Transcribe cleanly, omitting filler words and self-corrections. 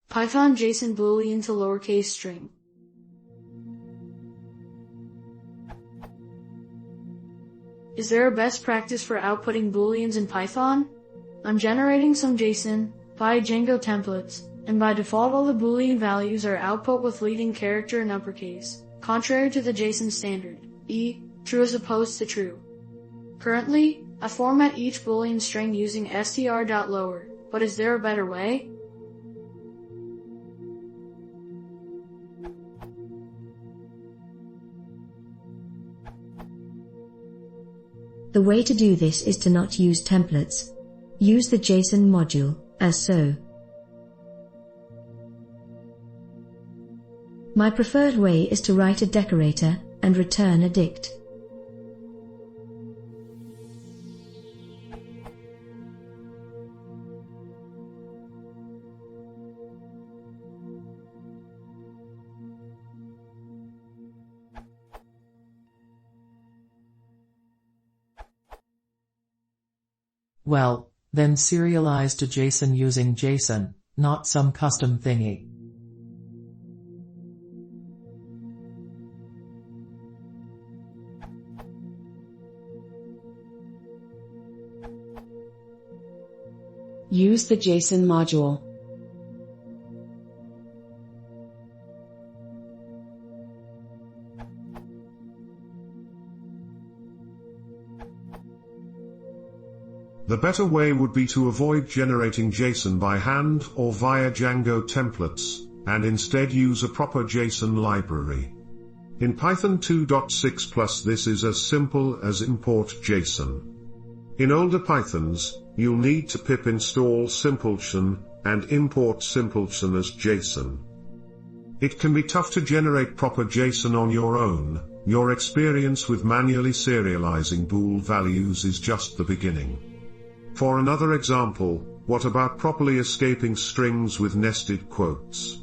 Python JSON boolean to lowercase string. Is there a best practice for outputting booleans in Python? I'm generating some JSON by Django templates, and by default all the boolean values are output with leading character in uppercase, contrary to the JSON standard, true as opposed to true. Currently, I format each boolean string using str.lower, but is there a better way? The way to do this is to not use templates. Use the JSON module, as so. My preferred way is to write a decorator and return a dict. Well, then serialize to JSON using JSON, not some custom thingy. Use the JSON module. The better way would be to avoid generating JSON by hand or via Django templates, and instead use a proper JSON library. In Python 2.6+ this is as simple as import JSON. In older Pythons, you'll need to pip install simpleton and import simpleton as JSON. It can be tough to generate proper JSON on your own. Your experience with manually serializing bool values is just the beginning. For another example, what about properly escaping strings with nested quotes?